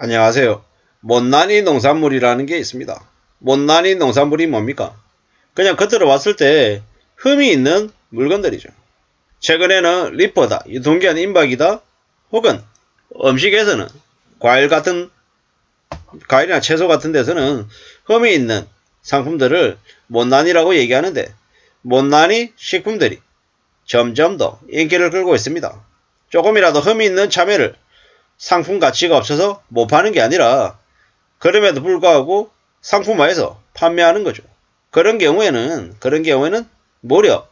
안녕하세요. 못난이 농산물이라는 게 있습니다. 못난이 농산물이 뭡니까? 그냥 겉으로 봤을 때 흠이 있는 물건들이죠. 최근에는 리퍼다, 유통기한 임박이다, 혹은 음식에서는 과일이나 채소 같은 데서는 흠이 있는 상품들을 못난이라고 얘기하는데, 못난이 식품들이 점점 더 인기를 끌고 있습니다. 조금이라도 흠이 있는 참외를 상품 가치가 없어서 못 파는 게 아니라 그럼에도 불구하고 상품화해서 판매하는 거죠. 그런 경우에는 무려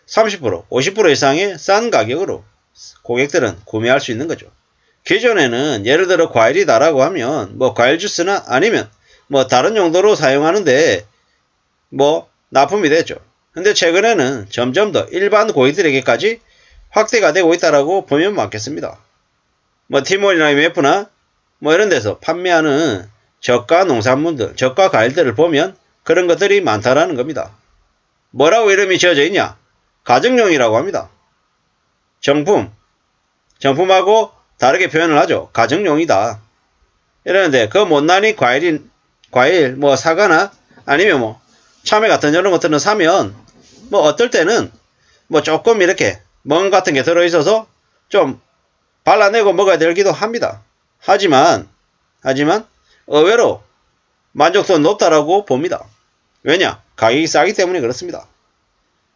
30%, 50% 이상의 싼 가격으로 고객들은 구매할 수 있는 거죠. 기존에는 예를 들어 과일이다라고 하면 뭐 과일 주스나 아니면 뭐 다른 용도로 사용하는데 뭐 납품이 됐죠. 근데 최근에는 점점 더 일반 고객들에게까지 확대가 되고 있다라고 보면 맞겠습니다. 뭐 티몰이나 MF나 뭐 이런 데서 판매하는 저가 농산물들, 저가 과일들을 보면 그런 것들이 많다라는 겁니다. 뭐라고 이름이 지어져 있냐? 가정용이라고 합니다. 정품하고 다르게 표현을 하죠. 가정용이다. 이러는데 그 못난이 과일, 뭐 사과나 아니면 뭐 참외 같은 이런 것들은 사면 뭐 어떨 때는 뭐 조금 이렇게 멍 같은 게 들어있어서 좀 발라내고 먹어야 되기도 합니다. 하지만 의외로 만족도는 높다라고 봅니다. 왜냐? 가격이 싸기 때문에 그렇습니다.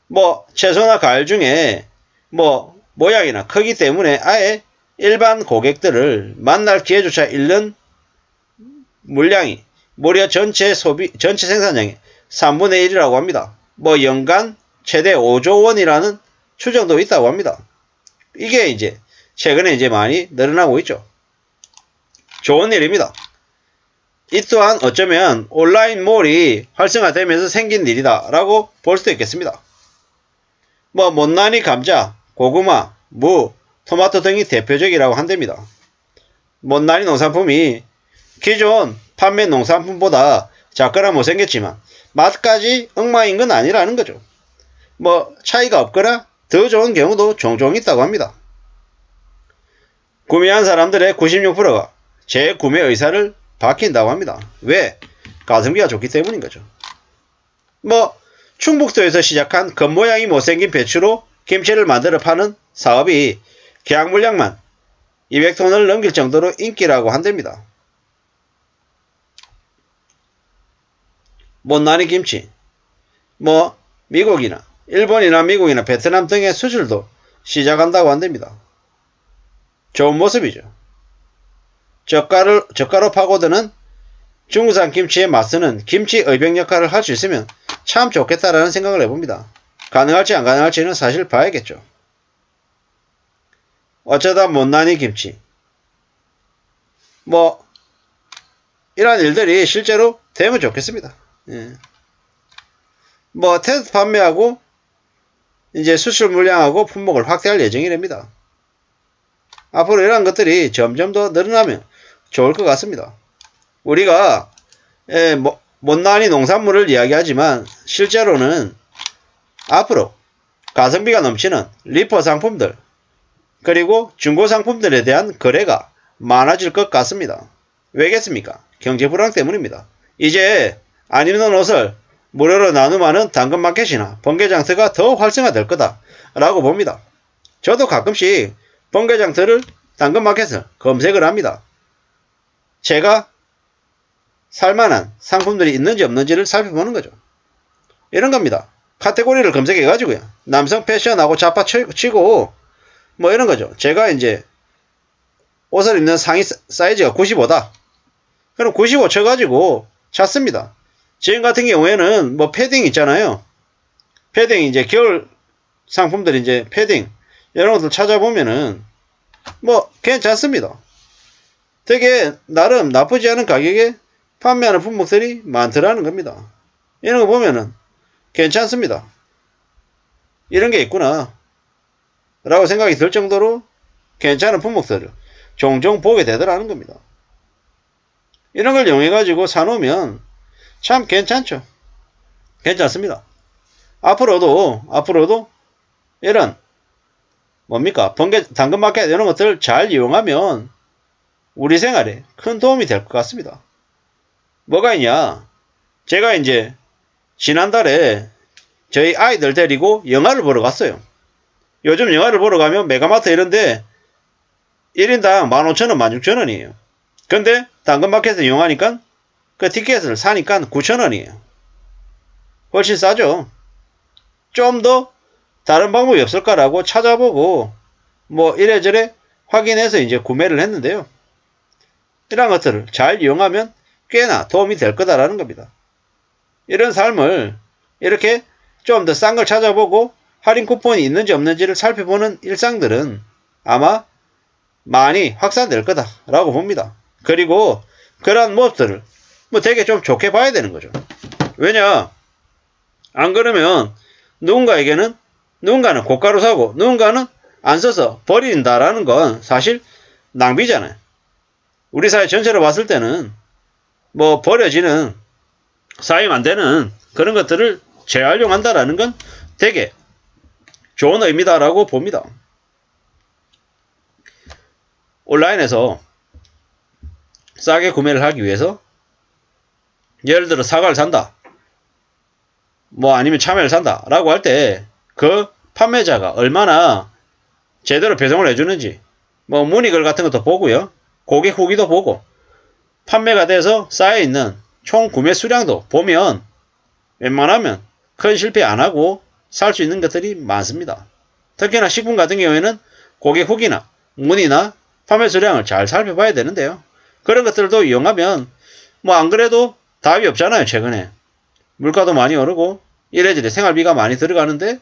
뭐 채소나 과일 중에 뭐 모양이나 크기 때문에 아예 일반 고객들을 만날 기회조차 잃는 물량이 무려 전체 생산량의 3분의 1이라고 합니다. 뭐 연간 최대 5조 원이라는 추정도 있다고 합니다. 이게 이제 최근에 이제 많이 늘어나고 있죠. 좋은 일입니다. 이 또한 어쩌면 온라인몰이 활성화되면서 생긴 일이다 라고 볼 수도 있겠습니다. 뭐 못난이 감자, 고구마, 무, 토마토 등이 대표적이라고 한답니다. 못난이 농산품이 기존 판매 농산품보다 작거나 못생겼지만 맛까지 엉망인 건 아니라는 거죠. 뭐 차이가 없거나 더 좋은 경우도 종종 있다고 합니다. 구매한 사람들의 96%가 재구매 의사를 밝힌다고 합니다. 왜? 가성비가 좋기 때문인 거죠. 뭐 충북도에서 시작한 겉모양이 못생긴 배추로 김치를 만들어 파는 사업이 계약 물량만 200톤을 넘길 정도로 인기라고 한답니다. 못난이 김치, 뭐 미국이나 일본이나 미국이나 베트남 등의 수출도 시작한다고 한답니다. 좋은 모습이죠. 저가로 파고드는 중국산 김치에 맞서는 김치 의병 역할을 할 수 있으면 참 좋겠다라는 생각을 해봅니다. 가능할지 안 가능할지는 사실 봐야겠죠. 어쩌다 못난이 김치, 뭐 이런 일들이 실제로 되면 좋겠습니다. 예. 뭐 테스트 판매하고 이제 수출 물량하고 품목을 확대할 예정이랍니다. 앞으로 이런 것들이 점점 더 늘어나면 좋을 것 같습니다. 우리가 못난이 농산물을 이야기하지만 실제로는 앞으로 가성비가 넘치는 리퍼 상품들 그리고 중고 상품들에 대한 거래가 많아질 것 같습니다. 왜겠습니까? 경제 불황 때문입니다. 이제 안 입는 옷을 무료로 나눔하는 당근마켓이나 번개장터가 더 활성화될 거다라고 봅니다. 저도 가끔씩 번개장터를 당근마켓을 검색을 합니다. 제가 살만한 상품들이 있는지 없는지를 살펴보는 거죠. 이런 겁니다. 카테고리를 검색해가지고요. 남성 패션하고 좌파 치고 뭐 이런 거죠. 제가 이제 옷을 입는 상의 사이즈가 95다. 그럼 95 쳐가지고 찾습니다. 지금 같은 경우에는 뭐 패딩 있잖아요. 패딩 이제 겨울 상품들 이제 패딩 이런 것들 찾아보면은 뭐 괜찮습니다. 되게 나름 나쁘지 않은 가격에 판매하는 품목들이 많더라는 겁니다. 이런 거 보면은 괜찮습니다. 이런 게 있구나 라고 생각이 들 정도로 괜찮은 품목들을 종종 보게 되더라는 겁니다. 이런 걸 이용해 가지고 사놓으면 참 괜찮죠. 괜찮습니다. 앞으로도 이런 뭡니까 당근마켓 이런 것들 잘 이용하면 우리 생활에 큰 도움이 될 것 같습니다. 뭐가 있냐? 제가 이제 지난달에 저희 아이들 데리고 영화를 보러 갔어요. 요즘 영화를 보러 가면 메가마트 이런데 1인당 15,000원, 16,000원이에요. 근데 당근마켓에서 이용하니까 그 티켓을 사니까 9,000원이에요. 훨씬 싸죠. 좀 더 다른 방법이 없을까라고 찾아보고 뭐 이래저래 확인해서 이제 구매를 했는데요. 이런 것들을 잘 이용하면 꽤나 도움이 될 거다라는 겁니다. 이런 삶을 이렇게 좀 더 싼 걸 찾아보고 할인 쿠폰이 있는지 없는지를 살펴보는 일상들은 아마 많이 확산될 거다라고 봅니다. 그리고 그러한 모습들을 뭐 되게 좀 좋게 봐야 되는 거죠. 왜냐? 안 그러면 누군가는 고가로 사고 누군가는 안 써서 버린다라는 건 사실 낭비잖아요. 우리 사회 전체로 봤을 때는 뭐 버려지는 사용 안 되는 그런 것들을 재활용한다라는 건 되게 좋은 의미다라고 봅니다. 온라인에서 싸게 구매를 하기 위해서 예를 들어 사과를 산다. 뭐 아니면 참외를 산다 라고 할 때 그 판매자가 얼마나 제대로 배송을 해주는지 뭐 문의글 같은 것도 보고요. 고객 후기도 보고 판매가 돼서 쌓여있는 총 구매 수량도 보면 웬만하면 큰 실패 안하고 살 수 있는 것들이 많습니다. 특히나 식품 같은 경우에는 고객 후기나 문의나 판매 수량을 잘 살펴봐야 되는데요. 그런 것들도 이용하면 뭐 안 그래도 답이 없잖아요. 최근에 물가도 많이 오르고 이래저래 생활비가 많이 들어가는데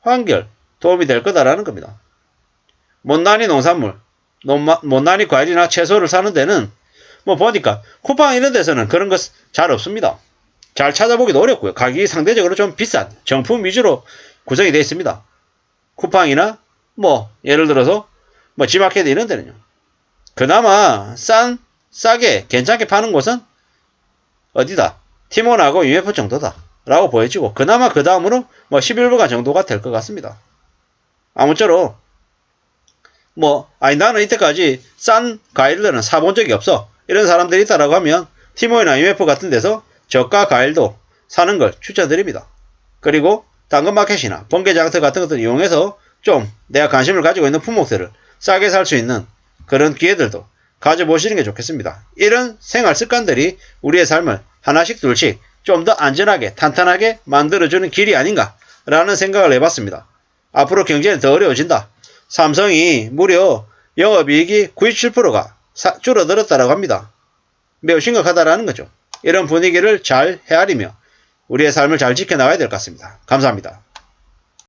한결 도움이 될 거다라는 겁니다. 못난이 농산물, 못난이 과일이나 채소를 사는 데는 뭐 보니까 쿠팡 이런 데서는 그런 것 잘 없습니다. 잘 찾아보기도 어렵고요. 가격이 상대적으로 좀 비싼 정품 위주로 구성이 되어 있습니다. 쿠팡이나 뭐 예를 들어서 뭐 지마켓 이런 데는요. 그나마 싸게 괜찮게 파는 곳은 어디다? 티몬하고 UF 정도다 라고 보여지고 그나마 그 다음으로 뭐 11불간 정도가 될 것 같습니다. 아무쪼록 뭐 아니 나는 이때까지 싼 과일들은 사본 적이 없어 이런 사람들이 있다라고 하면 티몬이나 UF 같은 데서 저가 과일도 사는 걸 추천드립니다. 그리고 당근마켓이나 번개장터 같은 것들을 이용해서 좀 내가 관심을 가지고 있는 품목들을 싸게 살 수 있는 그런 기회들도 가져보시는 게 좋겠습니다. 이런 생활 습관들이 우리의 삶을 하나씩 둘씩 좀 더 안전하게 탄탄하게 만들어주는 길이 아닌가 라는 생각을 해봤습니다. 앞으로 경제는 더 어려워진다. 삼성이 무려 영업이익이 97%가 줄어들었다고 합니다. 매우 심각하다라는 거죠. 이런 분위기를 잘 헤아리며 우리의 삶을 잘 지켜나가야 될 것 같습니다. 감사합니다.